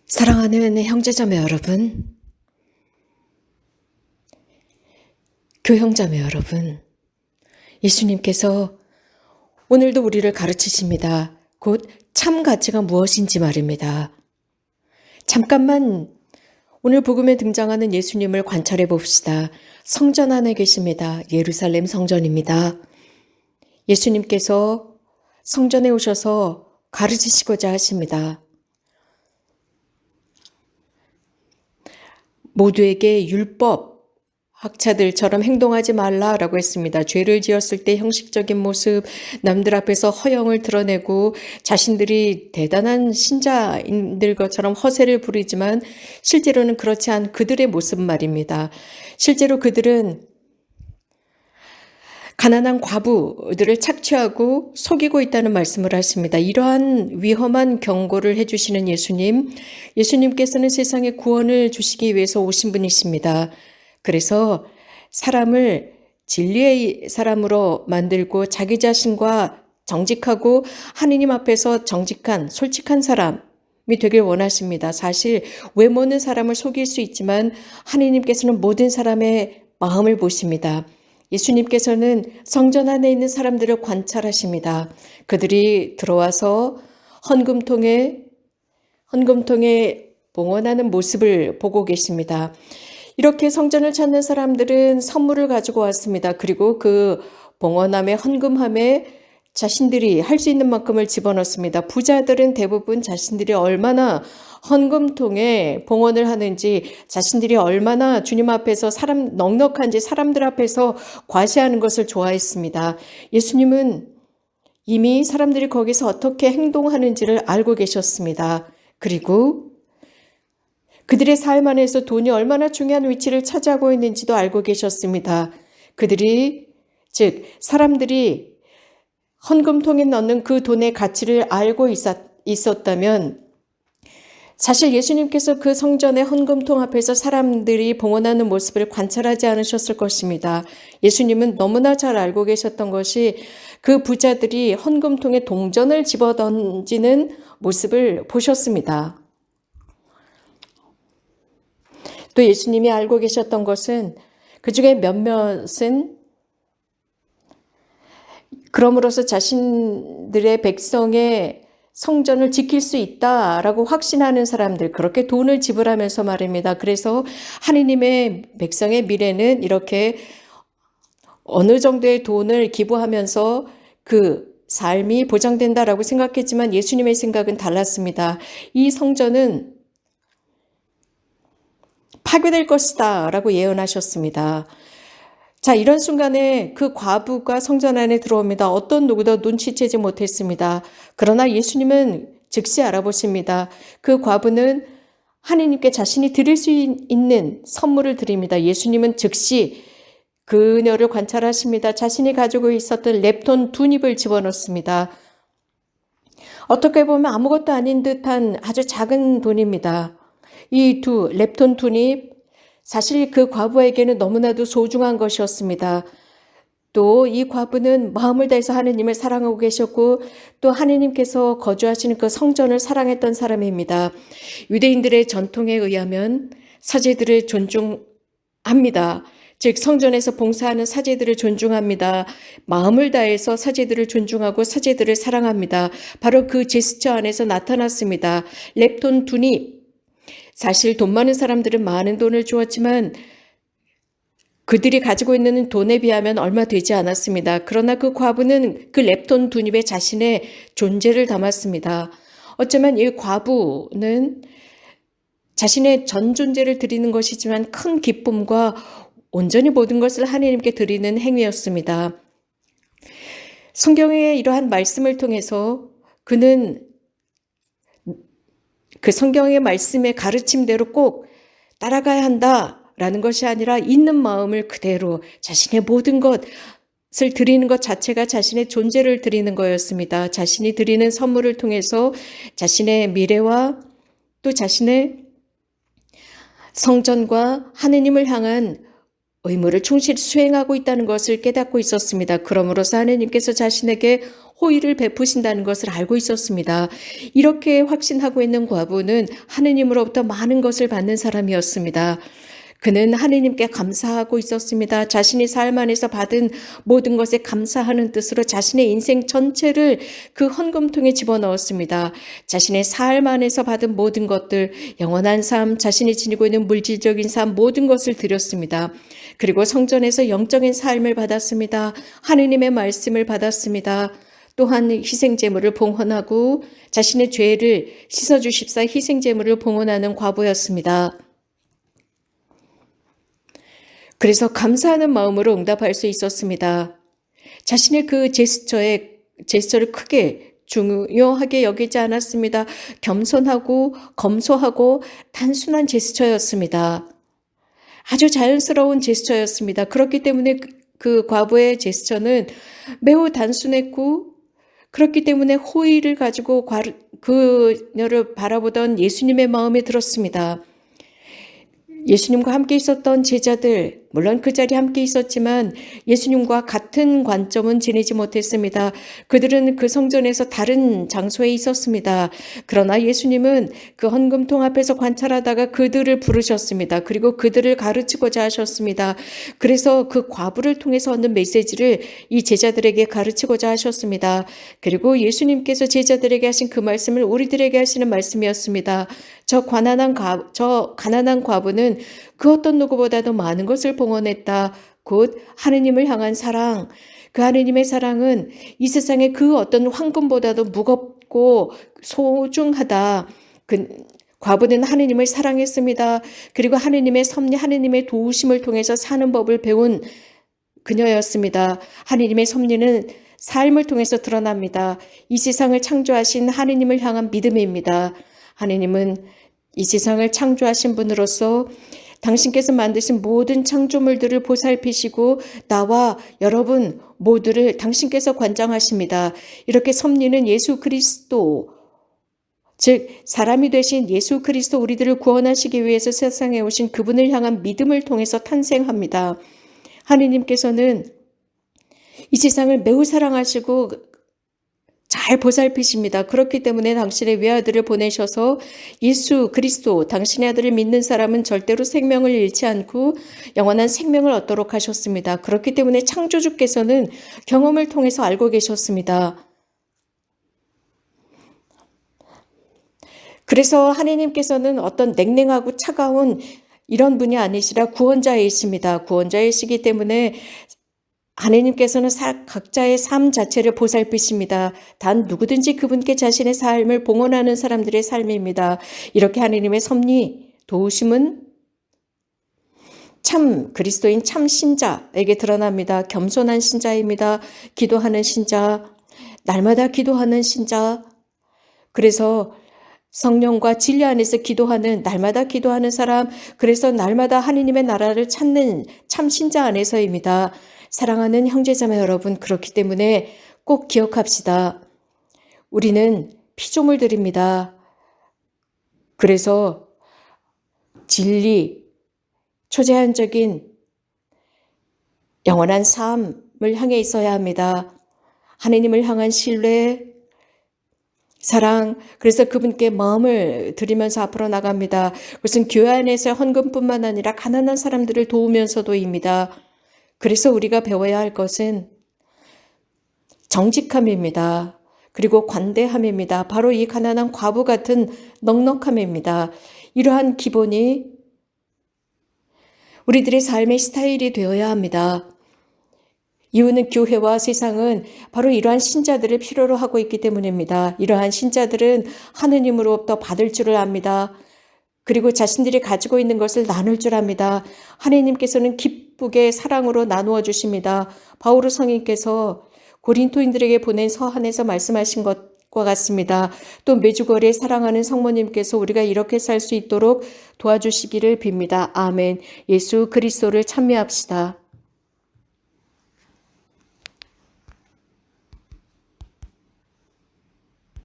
사랑하는 형제자매 여러분, 교형자매 여러분, 예수님께서 오늘도 우리를 가르치십니다. 곧 참 가치가 무엇인지 말입니다. 잠깐만 오늘 복음에 등장하는 예수님을 관찰해 봅시다. 성전 안에 계십니다. 예루살렘 성전입니다. 예수님께서 성전에 오셔서 가르치시고자 하십니다. 모두에게 율법 학자들처럼 행동하지 말라라고 했습니다. 죄를 지었을 때 형식적인 모습, 남들 앞에서 허영을 드러내고 자신들이 대단한 신자인들 것처럼 허세를 부리지만 실제로는 그렇지 않은 그들의 모습 말입니다. 실제로 그들은 가난한 과부들을 착취하고 속이고 있다는 말씀을 하십니다. 이러한 위험한 경고를 해주시는 예수님께서는 세상에 구원을 주시기 위해서 오신 분이십니다. 그래서 사람을 진리의 사람으로 만들고 자기 자신과 정직하고 하느님 앞에서 정직한 솔직한 사람이 되길 원하십니다. 사실 외모는 사람을 속일 수 있지만 하느님께서는 모든 사람의 마음을 보십니다. 예수님께서는 성전 안에 있는 사람들을 관찰하십니다. 그들이 들어와서 헌금통에 봉헌하는 모습을 보고 계십니다. 이렇게 성전을 찾는 사람들은 선물을 가지고 왔습니다. 그리고 그 봉헌함에 헌금함에 자신들이 할 수 있는 만큼을 집어넣습니다. 부자들은 대부분 자신들이 얼마나 헌금통에 봉헌을 하는지, 자신들이 얼마나 주님 앞에서 넉넉한지 사람들 앞에서 과시하는 것을 좋아했습니다. 예수님은 이미 사람들이 거기서 어떻게 행동하는지를 알고 계셨습니다. 그리고 그들의 삶 안에서 돈이 얼마나 중요한 위치를 차지하고 있는지도 알고 계셨습니다. 사람들이 헌금통에 넣는 그 돈의 가치를 알고 있었다면 사실 예수님께서 그 성전의 헌금통 앞에서 사람들이 봉헌하는 모습을 관찰하지 않으셨을 것입니다. 예수님은 너무나 잘 알고 계셨던 것이 그 부자들이 헌금통에 동전을 집어던지는 모습을 보셨습니다. 또 예수님이 알고 계셨던 것은 그중에 몇몇은 그럼으로써 자신들의 백성의 성전을 지킬 수 있다라고 확신하는 사람들, 그렇게 돈을 지불하면서 말입니다. 그래서 하느님의 백성의 미래는 이렇게 어느 정도의 돈을 기부하면서 그 삶이 보장된다라고 생각했지만 예수님의 생각은 달랐습니다. 이 성전은 파괴될 것이다 라고 예언하셨습니다. 자, 이런 순간에 그 과부가 성전 안에 들어옵니다. 어떤 누구도 눈치채지 못했습니다. 그러나 예수님은 즉시 알아보십니다. 그 과부는 하느님께 자신이 드릴 수 있는 선물을 드립니다. 예수님은 즉시 그녀를 관찰하십니다. 자신이 가지고 있었던 렙돈 2닙을 집어넣습니다. 어떻게 보면 아무것도 아닌 듯한 아주 작은 돈입니다. 이 렙돈 2닙, 사실 그 과부에게는 너무나도 소중한 것이었습니다. 또 이 과부는 마음을 다해서 하느님을 사랑하고 계셨고 또 하느님께서 거주하시는 그 성전을 사랑했던 사람입니다. 유대인들의 전통에 의하면 사제들을 존중합니다. 즉 성전에서 봉사하는 사제들을 존중합니다. 마음을 다해서 사제들을 존중하고 사제들을 사랑합니다. 바로 그 제스처 안에서 나타났습니다. 렙돈 2닙. 사실 돈 많은 사람들은 많은 돈을 주었지만 그들이 가지고 있는 돈에 비하면 얼마 되지 않았습니다. 그러나 그 과부는 그 렙돈 2닙에 자신의 존재를 담았습니다. 어쩌면 이 과부는 자신의 전 존재를 드리는 것이지만 큰 기쁨과 온전히 모든 것을 하나님께 드리는 행위였습니다. 성경의 이러한 말씀을 통해서 그는 그 성경의 말씀의 가르침대로 꼭 따라가야 한다라는 것이 아니라 있는 마음을 그대로 자신의 모든 것을 드리는 것 자체가 자신의 존재를 드리는 거였습니다. 자신이 드리는 선물을 통해서 자신의 미래와 또 자신의 성전과 하느님을 향한 의무를 충실히 수행하고 있다는 것을 깨닫고 있었습니다. 그러므로서 하느님께서 자신에게 호의를 베푸신다는 것을 알고 있었습니다. 이렇게 확신하고 있는 과부는 하느님으로부터 많은 것을 받는 사람이었습니다. 그는 하느님께 감사하고 있었습니다. 자신이 삶 안에서 받은 모든 것에 감사하는 뜻으로 자신의 인생 전체를 그 헌금통에 집어넣었습니다. 자신의 삶 안에서 받은 모든 것들, 영원한 삶, 자신이 지니고 있는 물질적인 삶, 모든 것을 드렸습니다. 그리고 성전에서 영적인 삶을 받았습니다. 하느님의 말씀을 받았습니다. 또한 희생제물을 봉헌하고 자신의 죄를 씻어주십사 희생제물을 봉헌하는 과부였습니다. 그래서 감사하는 마음으로 응답할 수 있었습니다. 자신의 그 제스처를 크게 중요하게 여기지 않았습니다. 겸손하고 검소하고 단순한 제스처였습니다. 아주 자연스러운 제스처였습니다. 그렇기 때문에 그 과부의 제스처는 매우 단순했고 그렇기 때문에 호의를 가지고 그녀를 바라보던 예수님의 마음에 들었습니다. 예수님과 함께 있었던 제자들, 물론 그 자리에 함께 있었지만 예수님과 같은 관점은 지니지 못했습니다. 그들은 그 성전에서 다른 장소에 있었습니다. 그러나 예수님은 그 헌금통 앞에서 관찰하다가 그들을 부르셨습니다. 그리고 그들을 가르치고자 하셨습니다. 그래서 그 과부를 통해서 얻는 메시지를 이 제자들에게 가르치고자 하셨습니다. 그리고 예수님께서 제자들에게 하신 그 말씀을 우리들에게 하시는 말씀이었습니다. 저 가난한 과부는 그 어떤 누구보다도 많은 것을 봉헌했다. 곧 하느님을 향한 사랑. 그 하느님의 사랑은 이 세상의 그 어떤 황금보다도 무겁고 소중하다. 그 과부는 하느님을 사랑했습니다. 그리고 하느님의 섭리, 하느님의 도우심을 통해서 사는 법을 배운 그녀였습니다. 하느님의 섭리는 삶을 통해서 드러납니다. 이 세상을 창조하신 하느님을 향한 믿음입니다. 하느님은 이 세상을 창조하신 분으로서 당신께서 만드신 모든 창조물들을 보살피시고 나와 여러분 모두를 당신께서 관장하십니다. 이렇게 섭리는 예수 그리스도, 즉 사람이 되신 예수 그리스도 우리들을 구원하시기 위해서 세상에 오신 그분을 향한 믿음을 통해서 탄생합니다. 하느님께서는 이 세상을 매우 사랑하시고 잘 보살피십니다. 그렇기 때문에 당신의 외아들을 보내셔서 예수 그리스도 당신의 아들을 믿는 사람은 절대로 생명을 잃지 않고 영원한 생명을 얻도록 하셨습니다. 그렇기 때문에 창조주께서는 경험을 통해서 알고 계셨습니다. 그래서 하느님께서는 어떤 냉랭하고 차가운 이런 분이 아니시라 구원자이십니다. 구원자이시기 때문에 하느님께서는 각자의 삶 자체를 보살피십니다. 단 누구든지 그분께 자신의 삶을 봉헌하는 사람들의 삶입니다. 이렇게 하느님의 섭리, 도우심은 참 그리스도인 참 신자에게 드러납니다. 겸손한 신자입니다. 기도하는 신자, 날마다 기도하는 신자. 그래서 성령과 진리 안에서 기도하는, 날마다 기도하는 사람, 그래서 날마다 하느님의 나라를 찾는 참 신자 안에서입니다. 사랑하는 형제자매 여러분, 그렇기 때문에 꼭 기억합시다. 우리는 피조물들입니다. 그래서 진리, 초제한적인 영원한 삶을 향해 있어야 합니다. 하느님을 향한 신뢰, 사랑, 그래서 그분께 마음을 드리면서 앞으로 나갑니다. 그것은 교회 안에서 헌금뿐만 아니라 가난한 사람들을 도우면서도입니다. 그래서 우리가 배워야 할 것은 정직함입니다. 그리고 관대함입니다. 바로 이 가난한 과부 같은 넉넉함입니다. 이러한 기본이 우리들의 삶의 스타일이 되어야 합니다. 이유는 교회와 세상은 바로 이러한 신자들을 필요로 하고 있기 때문입니다. 이러한 신자들은 하느님으로부터 받을 줄을 압니다. 그리고 자신들이 가지고 있는 것을 나눌 줄 압니다. 하느님께서는 기쁘게 사랑으로 나누어 주십니다. 바오로 성인께서 고린토인들에게 보낸 서한에서 말씀하신 것과 같습니다. 또 메주거리에 사랑하는 성모님께서 우리가 이렇게 살 수 있도록 도와주시기를 빕니다. 아멘. 예수 그리스도를 찬미합시다.